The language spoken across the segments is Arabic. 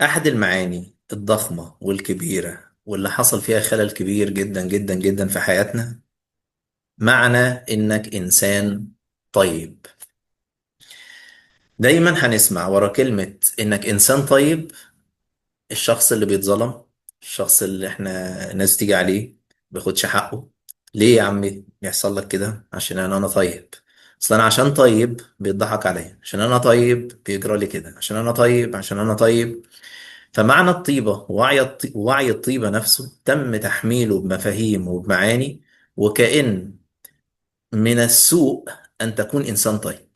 أحد المعاني الضخمة والكبيرة واللي حصل فيها خلل كبير جدا جدا جدا في حياتنا معنى إنك إنسان طيب. دايما هنسمع ورا كلمة إنك إنسان طيب الشخص اللي بيتظلم، الشخص اللي إحنا ناس تيجي عليه بياخدش حقه. ليه يا عمي بيحصل لك كده؟ عشان أنا طيب. أصل أنا عشان طيب بيضحك عليا، عشان أنا طيب بيجرى لي كده، عشان أنا طيب عشان أنا طيب. فمعنى الطيبة ووعي الطيبة نفسه تم تحميله بمفاهيم وبمعاني، وكأن من السوء أن تكون إنسان طيب.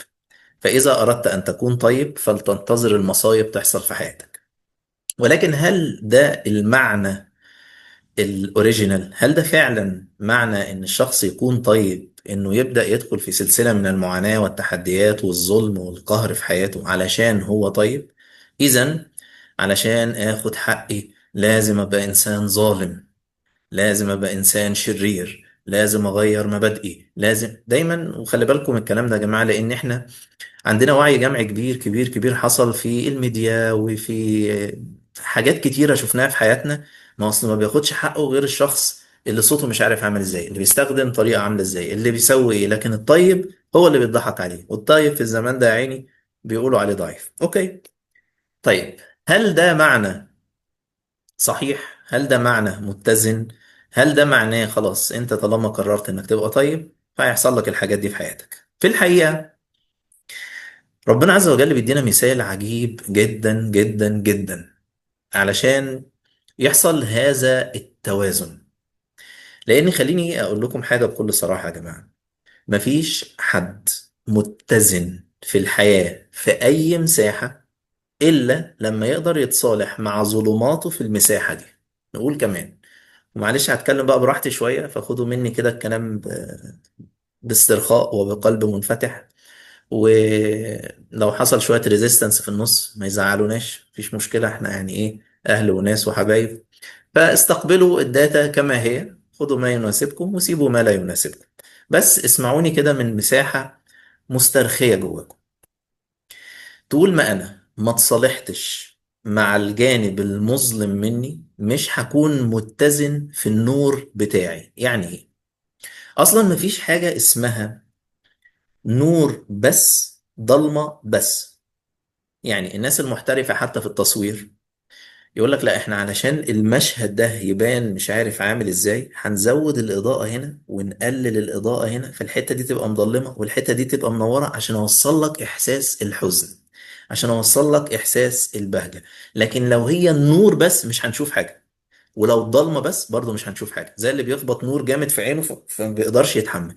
فإذا أردت أن تكون طيب فلتنتظر المصايب تحصل في حياتك. ولكن هل ده المعنى الأوريجينال؟ هل ده فعلا معنى إن الشخص يكون طيب إنه يبدأ يدخل في سلسلة من المعاناة والتحديات والظلم والقهر في حياته علشان هو طيب؟ إذا علشان آخد حقي لازم أبقى إنسان ظالم، لازم أبقى إنسان شرير، لازم أغير مبادئي، لازم دايما. وخلي بالكم الكلام ده يا جماعة، لأن إحنا عندنا وعي جمعي كبير كبير كبير حصل في الميديا وفي حاجات كتيرة شفناها في حياتنا. ما أصل ما بياخدش حقه غير الشخص اللي صوته مش عارف عامل ازاي، اللي بيستخدم طريقة عاملة ازاي، اللي بيسوي ايه. لكن الطيب هو اللي بيضحك عليه، والطيب في الزمان ده يا عيني بيقولوا عليه ضعيف. اوكي، طيب، هل ده معنى صحيح؟ هل ده معنى متزن؟ هل ده معناه خلاص انت طالما قررت انك تبقى طيب فهيحصل لك الحاجات دي في حياتك؟ في الحقيقة ربنا عز وجل بيدينا مثال عجيب جدا جدا جدا علشان يحصل هذا التوازن. لان خليني اقول لكم حاجة بكل صراحة يا جماعة، مفيش حد متزن في الحياة في اي مساحة الا لما يقدر يتصالح مع ظلماته في المساحة دي. نقول كمان، ومعلش هتكلم بقى براحتي شوية فخدوا مني كده الكلام باسترخاء وبقلب منفتح. ولو حصل شوية ريزيستنس في النص ما يزعلوناش، مفيش مشكلة، احنا يعني ايه، اهل وناس وحبايب. فاستقبلوا الداتا كما هي، خدوا ما يناسبكم وسيبوا ما لا يناسبكم. بس اسمعوني كده من مساحة مسترخية جواكم. طول ما انا ما تصالحتش مع الجانب المظلم مني مش هكون متزن في النور بتاعي. يعني ايه؟ اصلا مفيش حاجة اسمها نور بس ضلمة بس. يعني الناس المحترفة حتى في التصوير يقول لك لا احنا علشان المشهد ده يبان مش عارف عامل ازاي هنزود الإضاءة هنا ونقلل الإضاءة هنا، فالحتة دي تبقى مظلمة والحتة دي تبقى منورة عشان اوصل لك احساس الحزن، عشان اوصل لك احساس البهجة. لكن لو هي النور بس مش هنشوف حاجة، ولو الضلمه بس برضه مش هنشوف حاجه، زي اللي بيخبط نور جامد في عينه فما بيقدرش يتحمل.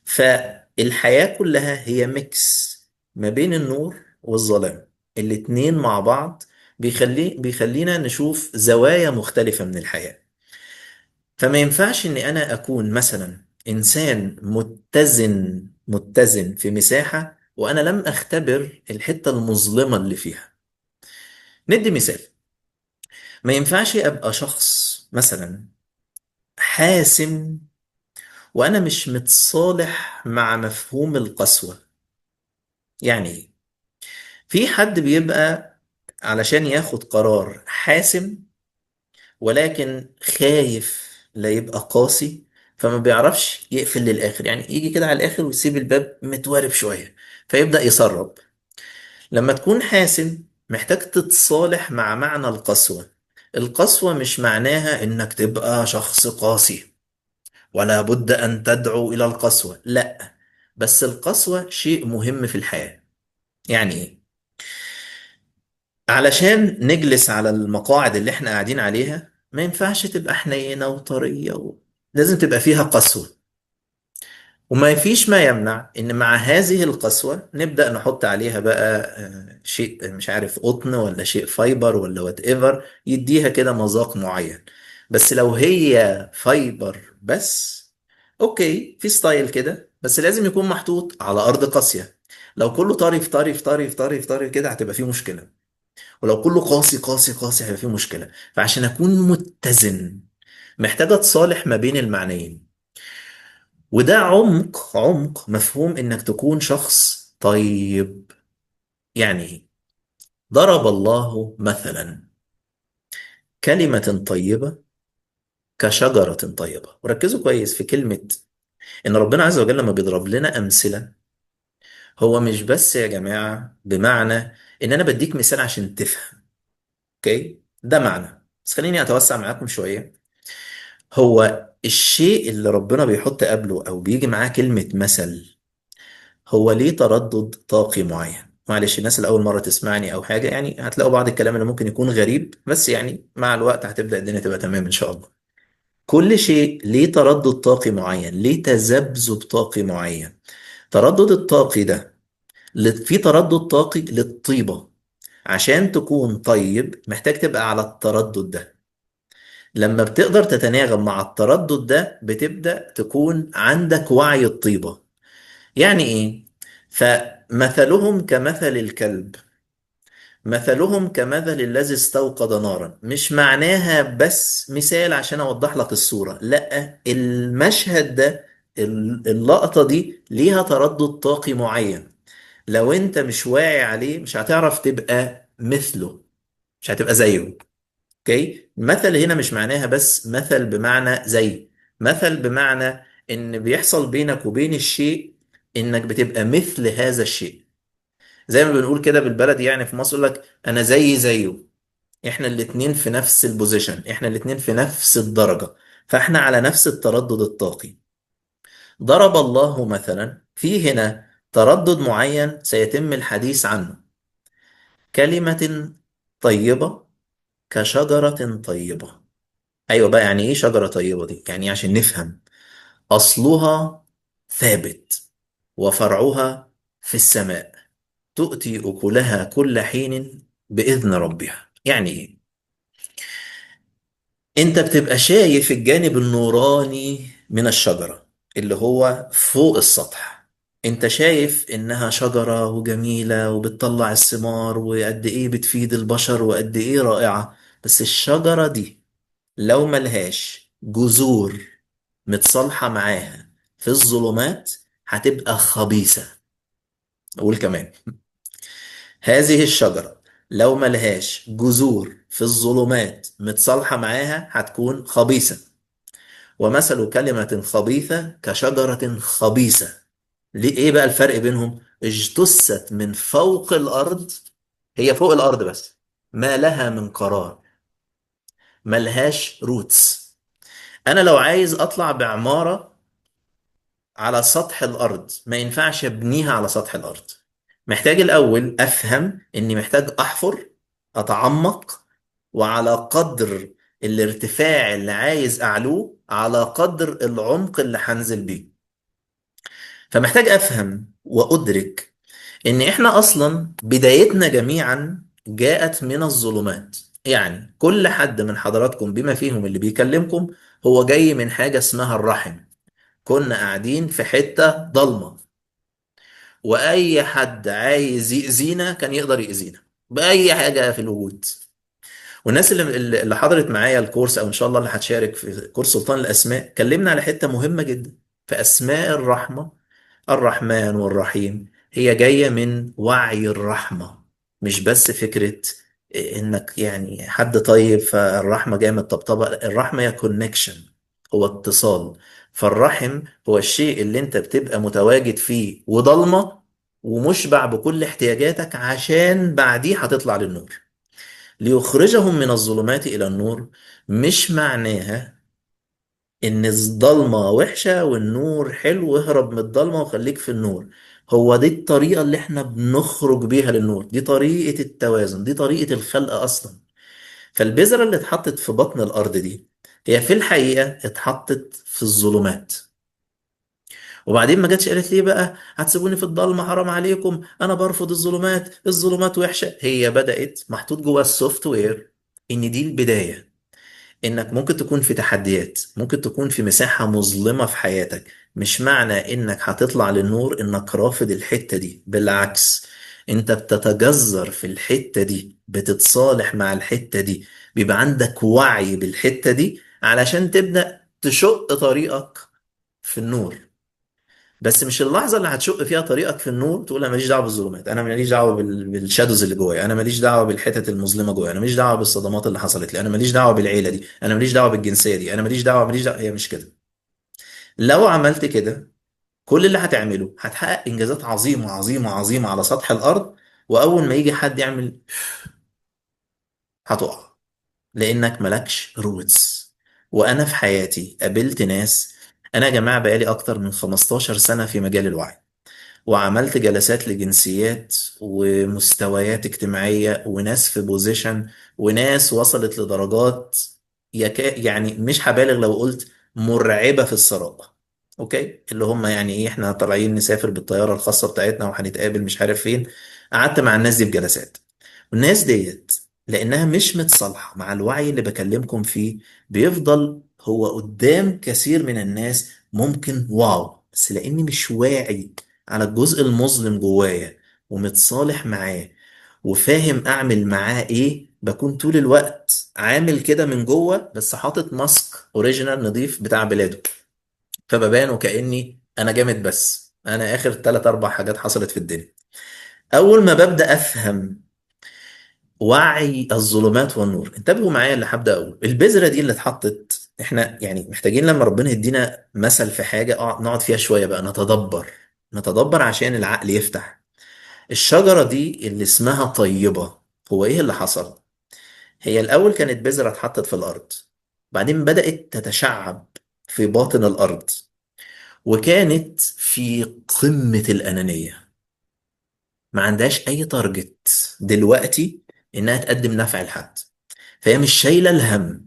فالحياه كلها هي ميكس ما بين النور والظلام، الاتنين مع بعض بيخلينا نشوف زوايا مختلفه من الحياه. فما ينفعش اني انا اكون مثلا انسان متزن في مساحه وانا لم اختبر الحته المظلمه اللي فيها. ندي مثال، ما ينفعش ابقى شخص مثلا حاسم وانا مش متصالح مع مفهوم القسوة. يعني ايه؟ في حد بيبقى علشان ياخد قرار حاسم ولكن خايف لا يبقى قاسي، فما بيعرفش يقفل للآخر، يعني يجي كده على الآخر ويسيب الباب متوارب شوية فيبدأ يسرب. لما تكون حاسم محتاج تتصالح مع معنى القسوة. القسوة مش معناها انك تبقى شخص قاسي ولا بد أن تدعو إلى القسوة، لا، بس القسوة شيء مهم في الحياة. يعني إيه؟ علشان نجلس على المقاعد اللي احنا قاعدين عليها ما ينفعش تبقى حنينة وطرية لازم تبقى فيها قسوة. وما فيش ما يمنع ان مع هذه القسوة نبدأ نحط عليها بقى شيء مش عارف قطن ولا شيء فايبر ولا وات ايفر يديها كده مذاق معين. بس لو هي فايبر بس، اوكي، في ستايل كده بس لازم يكون محطوط على ارض قاسية. لو كله طري في طري في طري في طري في طري كده هتبقى فيه مشكلة، ولو كله قاسي قاسي قاسي هيبقى فيه مشكلة. فعشان اكون متزن محتاج اتصالح ما بين المعنيين. وده عمق مفهوم انك تكون شخص طيب. يعني ضرب الله مثلا كلمة طيبة كشجرة طيبة. وركزوا كويس في كلمة إن ربنا عز وجل لما بيضرب لنا أمثلة، هو مش بس يا جماعة بمعنى إن أنا بديك مثال عشان تفهم. أوكي، ده معنى، بس خليني أتوسع معاكم شوية. هو الشيء اللي ربنا بيحط قبله أو بيجي معاه كلمة مثل، هو ليه تردد طاقي معين. معلش الناس اللي أول مرة تسمعني أو حاجة، يعني هتلاقوا بعض الكلام اللي ممكن يكون غريب، بس يعني مع الوقت هتبدأ الدنيا تبقى تمام إن شاء الله. كل شيء ليه تردد طاقي معين، ليه تذبذب طاقي معين. تردد الطاقي ده، في تردد طاقي للطيبة. عشان تكون طيب محتاج تبقى على التردد ده. لما بتقدر تتناغم مع التردد ده بتبدأ تكون عندك وعي الطيبة. يعني ايه؟ فمثلهم كمثل الكلب، مثلهم كمثل الذي استوقد نارا، مش معناها بس مثال عشان اوضح لك الصورة، لا، المشهد ده، اللقطة دي ليها تردد طاقي معين. لو انت مش واعي عليه مش هتعرف تبقى مثله، مش هتبقى زيه. اوكي، مثل هنا مش معناها بس مثل بمعنى زي، مثل بمعنى ان بيحصل بينك وبين الشيء انك بتبقى مثل هذا الشيء. زي ما بنقول كده بالبلد، يعني في مصر يقول لك انا زي زيه. احنا الاتنين في نفس البوزيشن، احنا الاتنين في نفس الدرجة، فاحنا على نفس التردد الطاقي. ضرب الله مثلا، في هنا تردد معين سيتم الحديث عنه. كلمة طيبة كشجرة طيبة. ايوه بقى، يعني ايه شجرة طيبة دي؟ يعني إيه عشان نفهم؟ اصلها ثابت وفرعها في السماء، تؤتي اكلها كل حين باذن ربها. يعني ايه؟ انت بتبقى شايف الجانب النوراني من الشجرة اللي هو فوق السطح. انت شايف انها شجرة وجميلة وبتطلع الثمار وقد ايه بتفيد البشر وقد ايه رائعة. بس الشجرة دي لو ملهاش جذور متصالحة معاها في الظلمات هتبقى خبيثة. أقول كمان، هذه الشجرة لو ملهاش جذور في الظلمات متصالحة معاها هتكون خبيثة. ومثل كلمة خبيثة كشجرة خبيثة. ليه؟ ايه بقى الفرق بينهم؟ اجتثت من فوق الأرض، هي فوق الأرض بس، ما لها من قرار، ملهاش روتس. أنا لو عايز أطلع بعمارة على سطح الأرض ما ينفعش أبنيها على سطح الأرض. محتاج الأول أفهم إني محتاج أحفر، أتعمق، وعلى قدر الارتفاع اللي عايز أعلوه على قدر العمق اللي هنزل بيه. فمحتاج أفهم وأدرك إن إحنا أصلا بدايتنا جميعا جاءت من الظلمات. يعني كل حد من حضراتكم بما فيهم اللي بيكلمكم هو جاي من حاجة اسمها الرحم. كنا قاعدين في حتة ضلمة، واي حد عايز يأذينا كان يقدر يأذينا بأي حاجة في الوجود. والناس اللي حضرت معايا الكورس او ان شاء الله اللي هتشارك في كورس سلطان الاسماء، اتكلمنا على حتة مهمة جدا في اسماء الرحمة. الرحمن والرحيم هي جاية من وعي الرحمة، مش بس فكرة انك يعني حد طيب فالرحمة جاية من الطبطبة. الرحمة هي كونكشن، هو اتصال. فالرحم هو الشيء اللي انت بتبقى متواجد فيه وضلمة ومشبع بكل احتياجاتك، عشان بعديه هتطلع للنور. ليخرجهم من الظلمات إلى النور، مش معناها ان الضلمة وحشة والنور حلو، واهرب من الضلمة وخليك في النور. هو دي الطريقة اللي احنا بنخرج بيها للنور، دي طريقة التوازن، دي طريقة الخلق اصلا. فالبذرة اللي اتحطت في بطن الارض دي هي في الحقيقة اتحطت في الظلمات. وبعدين ما جاتش قالت ليه بقى هتسيبوني في الضلمة، حرام عليكم، انا برفض الظلمات، الظلمات وحشة. هي بدأت محطوط جوه السوفت وير ان دي البداية، انك ممكن تكون في تحديات، ممكن تكون في مساحة مظلمة في حياتك. مش معنى انك هتطلع للنور انك رافض الحتة دي، بالعكس، انت بتتجذر في الحتة دي، بتتصالح مع الحتة دي، بيبقى عندك وعي بالحتة دي علشان تبدأ تشق طريقك في النور. بس مش اللحظه اللي هتشق فيها طريقك في النور تقول انا ماليش دعوه بالظلمات، انا ماليش دعوه بالشادوز اللي جوايا، انا ماليش دعوه بالحتت المظلمه جوايا، انا ماليش دعوه بالصدمات اللي حصلت لي، انا ماليش دعوه بالعيله دي، انا ماليش دعوه بالجنسيه دي، انا ماليش دعوه. هي مش كده. لو عملت كده كل اللي هتعمله هتحقق انجازات عظيمه عظيمه عظيمه على سطح الارض، واول ما يجي حد يعمل هتقع، لانك ملكش روتس. وانا في حياتي قابلت ناس، انا يا جماعه بقالي اكتر من 15 سنه في مجال الوعي، وعملت جلسات لجنسيات ومستويات اجتماعية وناس في بوزيشن، وناس وصلت لدرجات يعني مش هبالغ لو قلت مرعبة في الثراء. اوكي، اللي هم يعني ايه، احنا طالعين نسافر بالطيارة الخاصة بتاعتنا وهنتقابل مش عارف فين. قعدت مع الناس دي في جلسات، والناس ديت لانها مش متصالحة مع الوعي اللي بكلمكم فيه، بيفضل هو قدام كثير من الناس ممكن واو، بس لاني مش واعي على الجزء المظلم جوايا ومتصالح معاه وفاهم اعمل معاه ايه، بكون طول الوقت عامل كده من جوه بس حاطط ماسك اوريجينال نظيف بتاع بلاده، فببان وكأني انا جامد، بس انا اخر 3 4 حاجات حصلت في الدنيا. اول ما ببدأ افهم وعي الظلمات والنور، انتبهوا معايا اللي هبدأ اقوله، البذرة دي اللي اتحطت، احنا يعني محتاجين لما ربنا يدينا مثل في حاجة نقعد فيها شوية بقى نتدبر، نتدبر عشان العقل يفتح. الشجرة دي اللي اسمها طيبة، هو ايه اللي حصل؟ هي الأول كانت بذرة اتحطت في الأرض، بعدين بدأت تتشعب في باطن الأرض، وكانت في قمة الأنانية، ما عندهاش أي تارجت دلوقتي إنها تقدم نفع لحد. فهي مش شايله الهم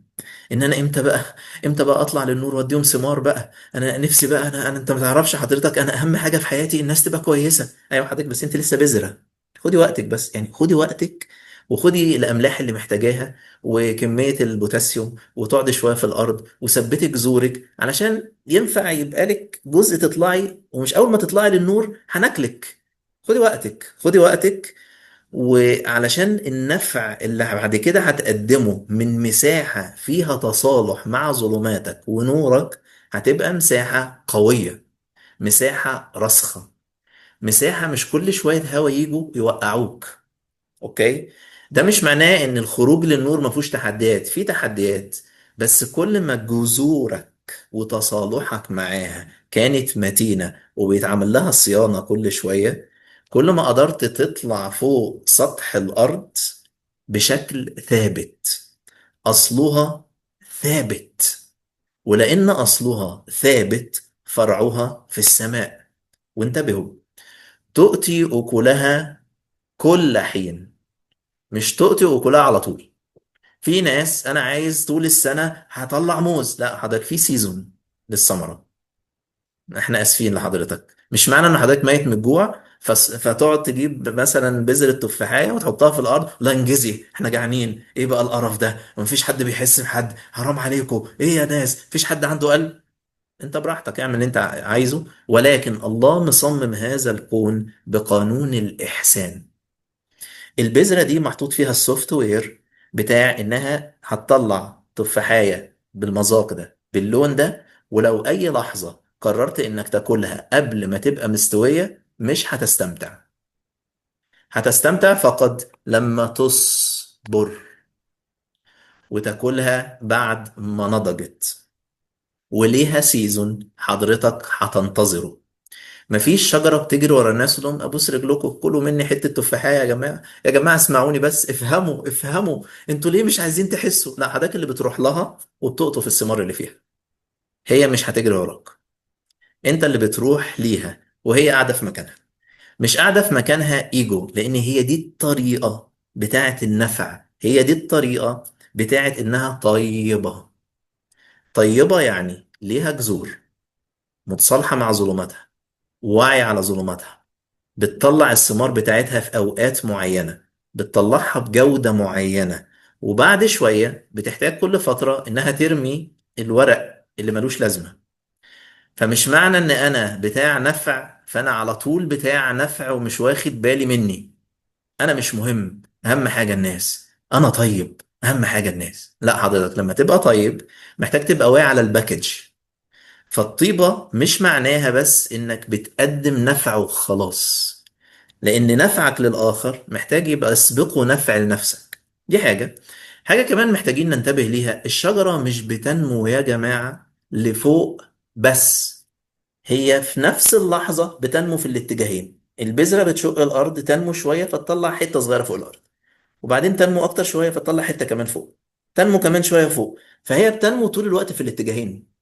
ان انا امتى بقى، امتى بقى اطلع للنور واديهم ثمار بقى، انا نفسي بقى، انا انت ما تعرفش حضرتك، انا اهم حاجه في حياتي الناس تبقى كويسه. ايوه حضرتك، بس انت لسه بذره، خدي وقتك بس، يعني خدي وقتك، وخدي الاملاح اللي محتاجاها وكميه البوتاسيوم، وتقعدي شويه في الارض وثبتي جذورك علشان ينفع يبقى لك جزء تطلعي، ومش اول ما تطلعي للنور هناكلك. خدي وقتك، خدي وقتك، وعلشان النفع اللي بعد كده هتقدمه من مساحة فيها تصالح مع ظلماتك ونورك، هتبقى مساحة قوية، مساحة راسخة، مساحة مش كل شوية هوا يجوا يوقعوك. اوكي، ده مش معناه ان الخروج للنور ما فيهوش تحديات، في تحديات، بس كل ما جذورك وتصالحك معاها كانت متينة وبيتعمل لها صيانة كل شوية، كل ما قدرت تطلع فوق سطح الأرض بشكل ثابت. أصلها ثابت، ولأن أصلها ثابت فرعها في السماء. وانتبهوا، تؤتي أكلها كل حين، مش تؤتي أكلها على طول. في ناس انا عايز طول السنه هطلع موز، لا حضرتك في سيزون للثمره. احنا اسفين لحضرتك، مش معنى ان حضرتك ميت من الجوع فتقعد تجيب مثلا بذرة تفاحية وتحطها في الارض، لا انجزي احنا جعانين، ايه بقى القرف ده، ومفيش حد بيحس بحد، حرام عليكم ايه يا ناس، مفيش حد عنده قلب. انت براحتك اعمل اللي انت عايزه، ولكن الله مصمم هذا الكون بقانون الاحسان. البذرة دي محطوط فيها السوفت وير بتاع انها هتطلع تفاحية بالمذاق ده باللون ده، ولو اي لحظة قررت انك تاكلها قبل ما تبقى مستوية مش هتستمتع. هتستمتع فقط لما تصبر وتاكلها بعد ما نضجت، وليها سيزون حضرتك هتنتظره. مفيش شجرة بتجري ورا الناس لهم ابوس رجلكم كلوا مني حتة تفاحية يا جماعة، يا جماعة اسمعوني بس، افهموا افهموا، انتوا ليه مش عايزين تحسوا؟ لا حضرتك اللي بتروح لها وبتقطف الثمار اللي فيها، هي مش هتجري وراك، انت اللي بتروح ليها، وهي قاعدة في مكانها. مش قاعدة في مكانها ايجو، لان هي دي الطريقة بتاعت النفع، هي دي الطريقة بتاعت انها طيبة. طيبة يعني ليها جذور، متصالحة مع ظلماتها، واعية على ظلماتها، بتطلع الثمار بتاعتها في أوقات معينة، بتطلعها بجودة معينة، وبعد شوية بتحتاج كل فترة إنها ترمي الورق اللي ملوش لازمة. فمش معنى إن أنا بتاع نفع فأنا على طول بتاع نفع ومش واخد بالي مني، أنا مش مهم، أهم حاجة الناس، أنا طيب أهم حاجة الناس. لا حضرتك لما تبقى طيب محتاج تبقى واعي على الباكج، فالطيبة مش معناها بس انك بتقدم نفع وخلاص، لان نفعك للاخر محتاج يبقى يسبقه نفع لنفسك. دي حاجة. حاجة كمان محتاجين ننتبه ليها، الشجرة مش بتنمو يا جماعة لفوق بس، هي في نفس اللحظة بتنمو في الاتجاهين. البذرة بتشق الأرض تنمو شوية فتطلع حتة صغيرة فوق الأرض، وبعدين تنمو أكتر شوية فتطلع حتة كمان فوق، تنمو كمان شوية فوق. فهي بتنمو طول الوقت في الاتجاهين،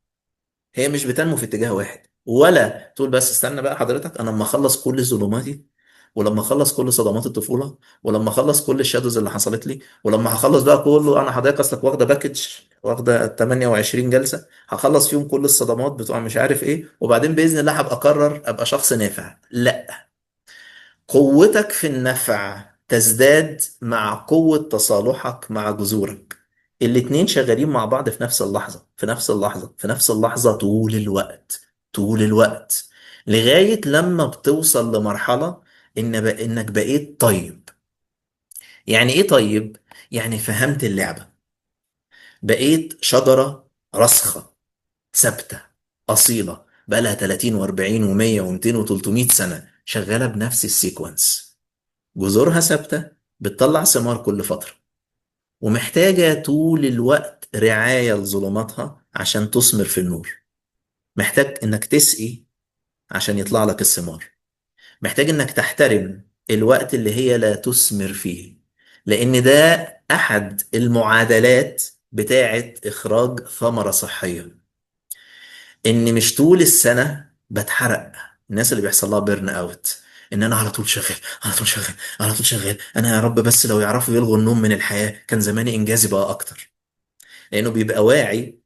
هي مش بتنمو في اتجاه واحد. ولا تقول بس استنى بقى حضرتك، انا لما اخلص كل ظلماتي، ولما اخلص كل صدمات الطفوله، ولما اخلص كل الشادوز اللي حصلت لي، ولما هخلص بقى كله، انا حضرتك اصلك واخده باكج، واخده 28 جلسه، هخلص فيهم كل الصدمات بتوع مش عارف ايه، وبعدين باذن الله هبقى اقرر ابقى شخص نافع. لا، قوتك في النفع تزداد مع قوة تصالحك مع جذورك. الاتنين شغالين مع بعض في نفس اللحظة، في نفس اللحظة، في نفس اللحظة، طول الوقت، طول الوقت، لغاية لما بتوصل لمرحلة انك بقيت طيب. يعني ايه طيب؟ يعني فهمت اللعبة، بقيت شجرة راسخة، ثابتة، أصيلة، بقالها 30 و40 و100 و200 و300 سنة شغالة بنفس السيكونس، جذورها ثابتة، بتطلع ثمار كل فترة، ومحتاجة طول الوقت رعاية لظلماتها عشان تثمر في النور. محتاج انك تسقي عشان يطلع لك الثمار. محتاج انك تحترم الوقت اللي هي لا تثمر فيه، لان ده احد المعادلات بتاعة اخراج ثمرة صحية. ان مش طول السنه بتحرق. الناس اللي بيحصل لها بيرن اوت، ان انا على طول شغال، على طول شغال، على طول شغال، انا يا رب بس لو يعرفوا يلغوا النوم من الحياه كان زماني انجازي بقى اكتر. لانه بيبقى واعي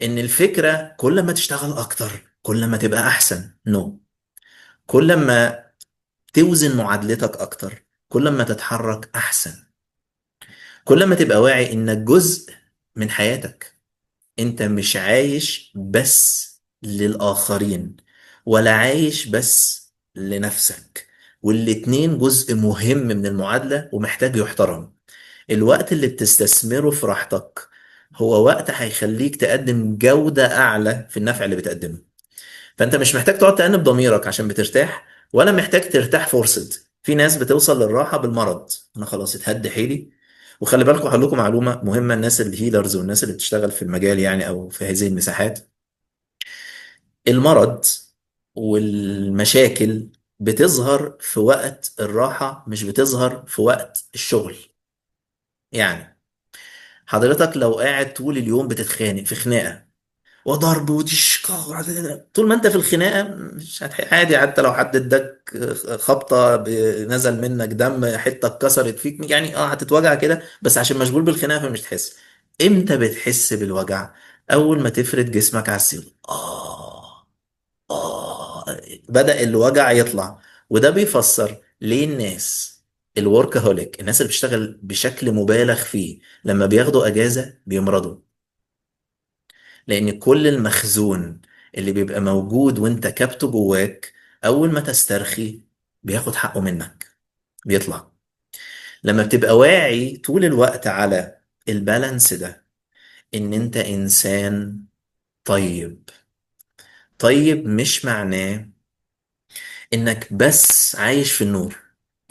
ان الفكره كل ما تشتغل اكتر كل ما تبقى احسن. نو، كل ما توزن معادلتك اكتر كل ما تتحرك احسن، كل ما تبقى واعي انك جزء من حياتك. انت مش عايش بس للآخرين، ولا عايش بس لنفسك، والاتنين جزء مهم من المعادلة ومحتاج يحترم. الوقت اللي بتستثمره في راحتك هو وقت هيخليك تقدم جودة أعلى في النفع اللي بتقدمه. فأنت مش محتاج تقعد تأنب ضميرك عشان بترتاح، ولا محتاج ترتاح فرصة. في ناس بتوصل للراحة بالمرض، أنا خلاص اتهد حيلي. وخلي بالكم، هقول لكم معلومة مهمة، الناس الهيلرز والناس اللي بتشتغل في المجال يعني أو في هذه المساحات، المرض والمشاكل بتظهر في وقت الراحة، مش بتظهر في وقت الشغل. يعني حضرتك لو قاعد طول اليوم بتتخانق في خناقة وضرب ودش طول ما انت في الخناقة مش عادي، حتى لو حد اداك خبطة نزل منك دم، حتة اتكسرت فيك، يعني هتتوجع كده، بس عشان مشغول بالخناقة فمش تحس. امتى بتحس بالوجع؟ اول ما تفرد جسمك على السرير، بدأ الوجع يطلع. وده بيفسر ليه الناس الوركهوليك، الناس اللي بتشتغل بشكل مبالغ فيه، لما بياخدوا اجازة بيمرضوا. لان كل المخزون اللي بيبقى موجود وانت كابته جواك، اول ما تسترخي بياخد حقه منك، بيطلع. لما بتبقى واعي طول الوقت على البالانس ده، ان انت انسان طيب. طيب مش معناه انك بس عايش في النور،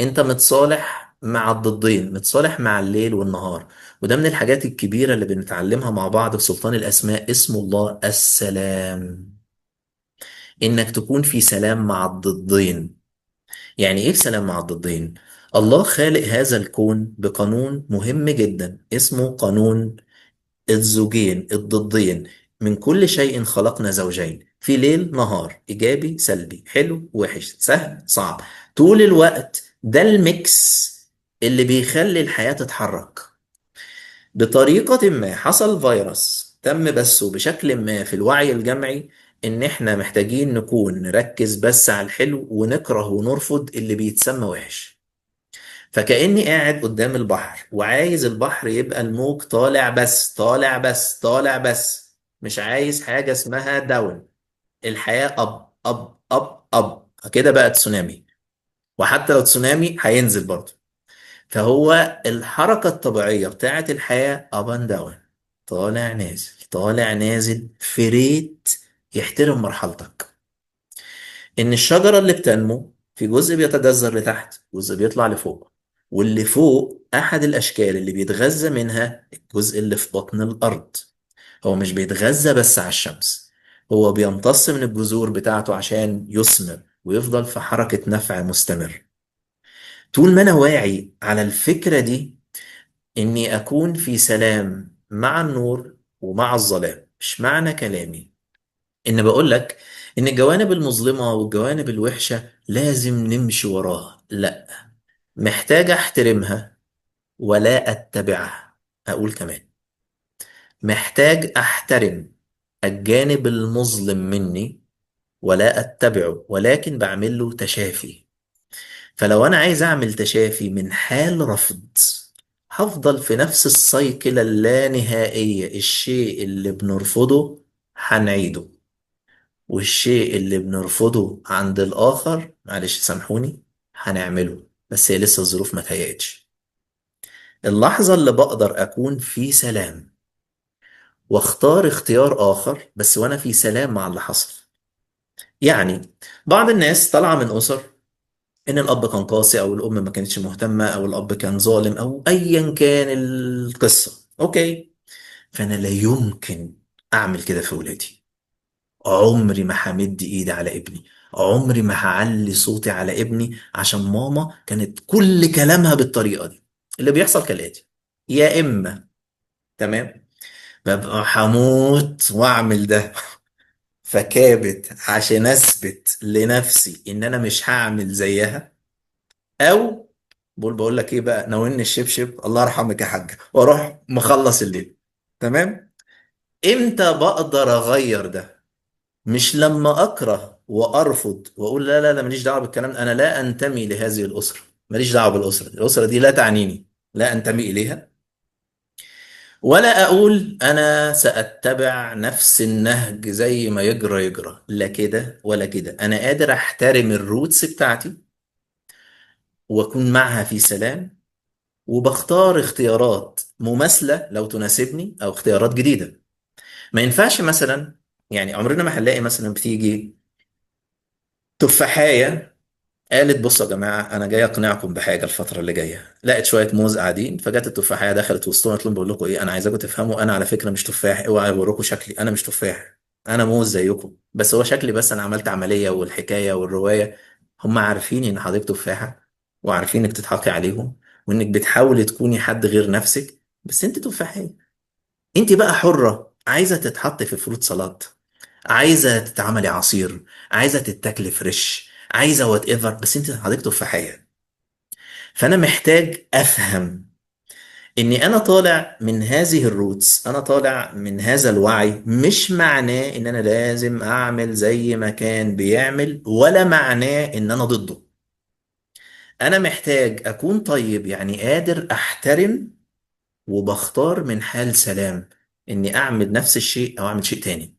انت متصالح مع الضدين، متصالح مع الليل والنهار. وده من الحاجات الكبيرة اللي بنتعلمها مع بعض في سلطان الأسماء، اسم الله السلام. انك تكون في سلام مع الضدين. يعني ايه سلام مع الضدين؟ الله خالق هذا الكون بقانون مهم جدا اسمه قانون الزوجين الضدين. من كل شيء خلقنا زوجين، في ليل نهار، ايجابي سلبي، حلو وحش، سهل صعب، طول الوقت. ده الميكس اللي بيخلي الحياة تتحرك. بطريقة ما حصل فيروس تم بثه بشكل ما في الوعي الجمعي، ان احنا محتاجين نكون نركز بس على الحلو ونكره ونرفض اللي بيتسمى وحش. فكأني قاعد قدام البحر وعايز البحر يبقى الموج طالع بس، طالع بس، طالع بس، مش عايز حاجة اسمها داون. الحياة أب أب أب أب، كده بقى تسونامي. وحتى لو تسونامي هينزل برضه. فهو الحركة الطبيعية بتاعت الحياة اب اند داون، طالع نازل، طالع نازل في ريت يحترم مرحلتك. ان الشجرة اللي بتنمو في جزء بيتجذر لتحت، جزء بيطلع لفوق، واللي فوق احد الاشكال اللي بيتغذى منها الجزء اللي في بطن الارض. هو مش بيتغذى بس على الشمس، هو بيمتص من الجذور بتاعته عشان يثمر ويفضل في حركة نفع مستمر. طول ما انا واعي على الفكرة دي، اني اكون في سلام مع النور ومع الظلام، مش معنى كلامي ان بقول لك ان الجوانب المظلمة والجوانب الوحشة لازم نمشي وراها، لا، محتاج احترمها ولا اتبعها. اقول كمان محتاج احترم الجانب المظلم مني ولا اتبعه، ولكن بعمل له تشافي. فلو انا عايز اعمل تشافي من حال رفض، هفضل في نفس السايكل اللانهائية. الشيء اللي بنرفضه هنعيده، والشيء اللي بنرفضه عند الآخر معلش سامحوني هنعمله، بس هي لسه الظروف ما تهيأتش. اللحظة اللي بقدر أكون في سلام واختار اختيار آخر بس وأنا في سلام مع اللي حصل. يعني بعض الناس طالعة من أسر إن الأب كان قاسي، أو الأم ما كانتش مهتمة، أو الأب كان ظالم، أو أيا كان القصة، أوكي. فأنا لا يمكن أعمل كده في ولادي. عمري ما همد ايدي على ابني، عمري ما هعلي صوتي على ابني عشان ماما كانت كل كلامها بالطريقة دي. اللي بيحصل كالآتي: يا إما تمام ببقى هموت وأعمل ده فكابت عشان أثبت لنفسي إن أنا مش هعمل زيها، أو بقول لك إيه بقى، ناولني الشبشب الله يرحمك يا حاج، وأروح مخلص الليل. تمام. إمتى بقدر أغير ده؟ مش لما اكره وارفض واقول لا لا لا ماليش دعوه بالكلام ده، انا لا انتمي لهذه الاسره، ماليش دعوه بالاسره دي، الاسره دي لا تعنيني، لا انتمي اليها. ولا اقول انا ساتبع نفس النهج زي ما يجرى يجرى، لا كده ولا كده. انا قادر احترم الروتس بتاعتي واكون معها في سلام، وبختار اختيارات مماثله لو تناسبني او اختيارات جديده. ما ينفعش مثلا، يعني عمرنا ما هنلاقي مثلا بتيجي تفاحية قالت بصوا يا جماعه انا جاي اقنعكم بحاجه الفتره اللي جايه، لقيت شويه موز قاعدين، فجت التفاحيه دخلت وسطهم قالت لهم بقول لكم ايه، انا عايزاكم تفهموا انا على فكره مش تفاح، اوعى اوريكم شكلي انا مش تفاح، انا موز زيكم، بس هو شكلي بس، انا عملت عمليه والحكايه والروايه. هم عارفين ان حضرتك تفاحه، وعارفين انك تضحكي عليهم، وانك بتحاولي تكوني حد غير نفسك، بس انت تفاحيه. انت بقى حره، عايزه تتحط في فروت سلطه، عايزه تتعملي عصير، عايزه تتاكلي فريش، عايزه وات ايفر، بس انت حضرتك تفاحيه. فانا محتاج افهم اني انا طالع من هذه الروتس، انا طالع من هذا الوعي، مش معناه ان انا لازم اعمل زي ما كان بيعمل، ولا معناه ان انا ضده. انا محتاج اكون طيب، يعني قادر احترم، وبختار من حال سلام اني اعمل نفس الشيء او اعمل شيء تاني.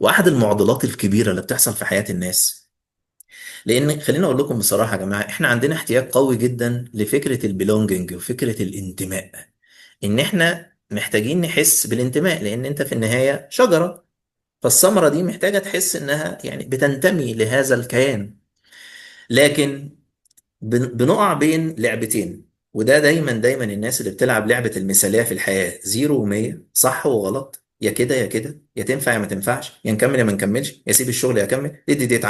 واحد المعضلات الكبيرة اللي بتحصل في حياة الناس، لان خليني اقول لكم بصراحه يا جماعه، احنا عندنا احتياج قوي جدا لفكره البيلونجنج وفكره الانتماء. ان احنا محتاجين نحس بالانتماء، لان انت في النهايه شجره، فالثمره دي محتاجه تحس انها يعني بتنتمي لهذا الكيان. لكن بنقع بين لعبتين، وده دايما دايما الناس اللي بتلعب لعبة المثالية في الحياة، زيرو ومية، صح وغلط، يا كده يا كده، يا تنفع يا ما تنفعش، يا نكمل يا ما نكملش، يا سيب الشغل يا اكمل، دي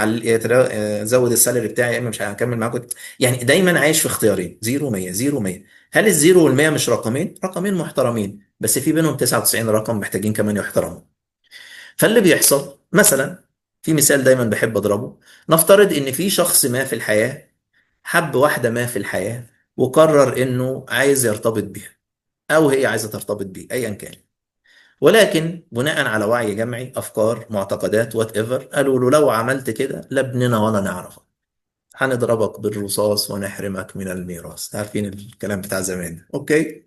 زود السالري بتاعي يا اما مش هكمل معاكم. يعني دايما عايش في اختيارين، زيرو ومية، زيرو ومية. هل الزيرو والمية مش رقمين؟ رقمين محترمين، بس في بينهم 99 رقم محتاجين كمان يحترموا. فاللي بيحصل مثلا، في مثال دايما بحب اضربه، نفترض ان في شخص ما في الحياة حب واحدة ما في الحياة، وقرر إنه عايز يرتبط بيها، أو هي عايزة ترتبط بيه أيا كان، ولكن بناء على وعي جمعي، أفكار، معتقدات، وات ايفر، قالوا له لو عملت كده لا ابننا ولا نعرفك، هنضربك بالرصاص ونحرمك من الميراث. عارفين الكلام بتاع زمان ده. أوكي.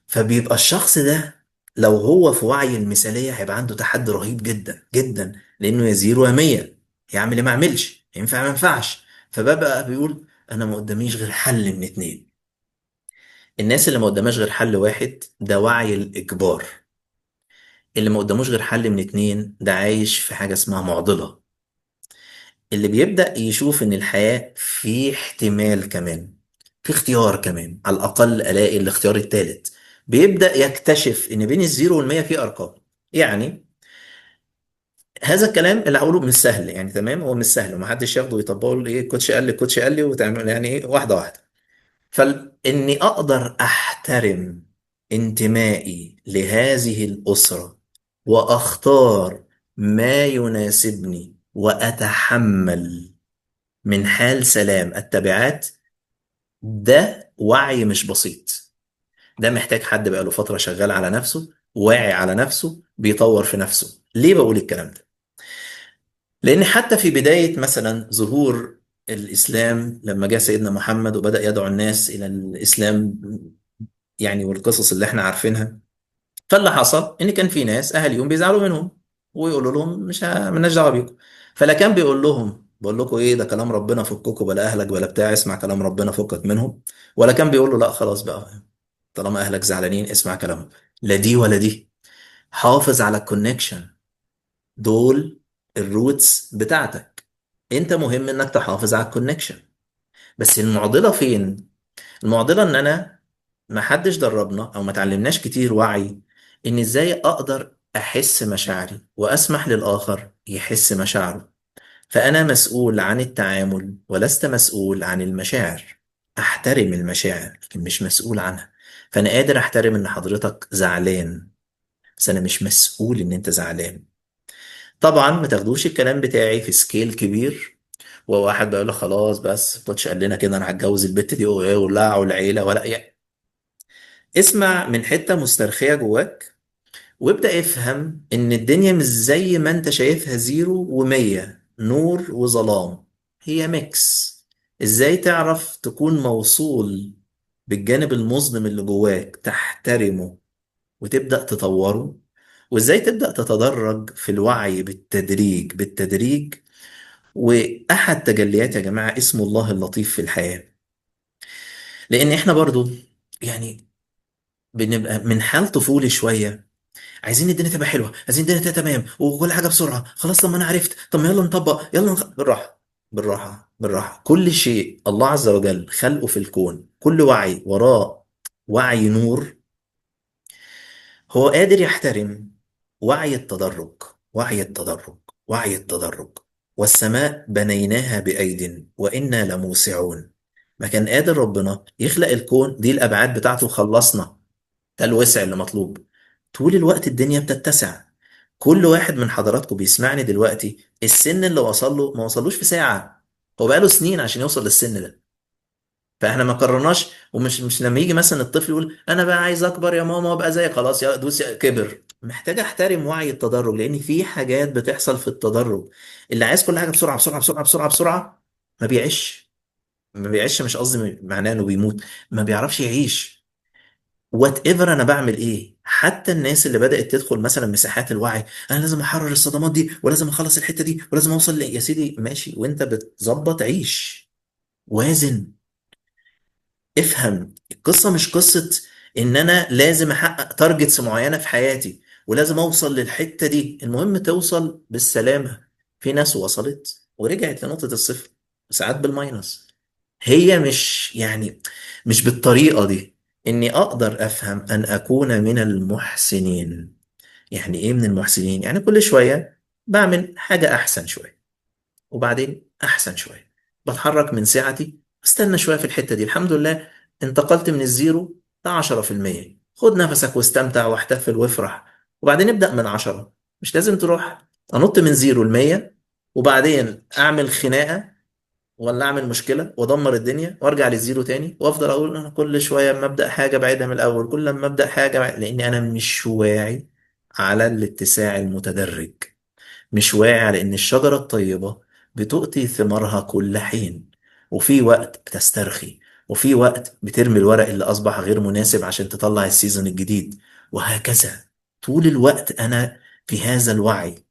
فبيبقى الشخص ده لو هو في وعي المثالية هيبقى عنده تحدي رهيب جدا جدا، لأنه يا زيرو يا مية، يعمل إيه ما يعملش، ينفع ما ينفعش. فببقى بيقول أنا ما قداميش غير حل من اتنين. الناس اللي ما قدامهاش غير حل واحد ده وعي الإجبار. اللي ما قداموش غير حل من اتنين ده عايش في حاجة اسمها معضلة. اللي بيبدأ يشوف ان الحياة في احتمال كمان، في اختيار كمان، على الأقل ألاقي الاختيار التالت، بيبدأ يكتشف ان بين الزيرو والمية في أرقام. يعني هذا الكلام اللي هقوله مش سهل، يعني تمام، هو مش سهل ومحدش ياخده ويطبقه له ايه الكوتش قال لي الكوتش قال لي وتعمل يعني ايه واحدة واحدة. فإني أقدر أحترم انتمائي لهذه الأسرة وأختار ما يناسبني وأتحمل من حال سلام التبعات، ده وعي مش بسيط. ده محتاج حد بقاله فترة شغال على نفسه، واعي على نفسه، بيطور في نفسه. ليه بقول الكلام ده؟ لأن حتى في بداية مثلا ظهور الإسلام، لما جاء سيدنا محمد وبدأ يدعو الناس إلى الإسلام، يعني والقصص اللي احنا عارفينها، فاللي حصل ان كان في ناس اهاليهم بيزعلوا منهم ويقولوا لهم مش مالناش دعوه بيكم. فلا كان بيقول لهم بقول لكم ايه، ده كلام ربنا فككم، بلا اهلك بلا بتاع، اسمع كلام ربنا فكك منهم. ولا كان بيقول له لا خلاص بقى، طالما اهلك زعلانين اسمع كلامهم. لا دي ولا دي. حافظ على الكونكشن دول، الروتس بتاعتك. انت مهم انك تحافظ على الكونكشن. بس المعضله فين؟ المعضله ان انا ما حدش دربنا او ما تعلمناش كتير وعي ان ازاي اقدر احس مشاعري واسمح للاخر يحس مشاعره. فانا مسؤول عن التعامل ولست مسؤول عن المشاعر. احترم المشاعر لكن مش مسؤول عنها. فانا قادر احترم ان حضرتك زعلان، بس انا مش مسؤول ان انت زعلان. طبعا ما تاخدوش الكلام بتاعي في سكيل كبير، وواحد بيقول لك خلاص بس كوتش قال لنا كده انا هتجوز البت دي ولا والعيله ولا يعني. اسمع من حته مسترخيه جواك، وابدأ افهم ان الدنيا مش زي ما انت شايفها زيرو ومية، نور وظلام. هي ميكس. ازاي تعرف تكون موصول بالجانب المظلم اللي جواك، تحترمه وتبدأ تطوره؟ وازاي تبدأ تتدرج في الوعي بالتدريج بالتدريج؟ واحد تجليات يا جماعة اسمه الله اللطيف في الحياة. لان احنا برضو يعني بنبقى من حال طفولي شوية، عايزين الدنيا تبقى حلوه، عايزين الدنيا تبقى تمام وكل حاجه بسرعه. خلاص طب ما انا عرفت، طب ما يلا نطبق، يلا بالراحه بالراحه بالراحه. كل شيء الله عز وجل خلقه في الكون، كل وعي وراه وعي نور. هو قادر يحترم وعي التدرج، وعي التدرج، وعي التدرج. والسماء بنيناها بأيد وإنا لموسعون. ما كان قادر ربنا يخلق الكون دي الأبعاد بتاعته خلصنا، ده الوسع اللي مطلوب. طول الوقت الدنيا بتتسع. كل واحد من حضراتكم بيسمعني دلوقتي السن اللي وصل له ما وصلوش في ساعة، هو بقاله سنين عشان يوصل للسن ده. فاحنا ما قررناش، ومش مش لما يجي مثلا الطفل يقول انا بقى عايز اكبر يا ماما وابقى زي، خلاص يا دوس كبر. محتاج احترم وعي التدرج، لان في حاجات بتحصل في التدرج. اللي عايز كل حاجة بسرعة بسرعة بسرعة بسرعة بسرعة ما بيعيش. ما بيعيش مش قصدي معناه انه بيموت، ما بيعرفش يعيش. وات ايفر انا بعمل ايه. حتى الناس اللي بدأت تدخل مثلا مساحات الوعي، انا لازم احرر الصدمات دي ولازم اخلص الحتة دي ولازم اوصل يا سيدي ماشي، وانت بتظبط عيش. وازن. افهم القصة مش قصة ان انا لازم احقق تارجتس معينة في حياتي ولازم اوصل للحتة دي. المهم توصل بالسلامة. في ناس وصلت ورجعت لنقطة الصفر، ساعات بالماينس. هي مش يعني مش بالطريقة دي. اني اقدر افهم ان اكون من المحسنين. يعني ايه من المحسنين؟ يعني كل شوية بعمل حاجة احسن شوية، وبعدين احسن شويه، بتحرك من سعتي. استنى شويه في الحته دي، الحمد لله انتقلت من الزيرو ل 10%. خد نفسك واستمتع واحتفل وافرح. وبعدين ابدا من 10. مش لازم تروح انط من زيرو ل 100 وبعدين اعمل خناقه ولا اعمل مشكله وادمر الدنيا وارجع للزيرو تاني وافضل اقول انا كل شويه اما ابدا حاجه بعيدها من الاول، كل لما ابدا حاجه لاني انا مش واعي على الاتساع المتدرج. مش واعي على إن الشجرة الطيبة بتؤتي ثمارها كل حين، وفي وقت بتسترخي، وفي وقت بترمي الورق اللي أصبح غير مناسب عشان تطلع السيزون الجديد، وهكذا. طول الوقت أنا في هذا الوعي.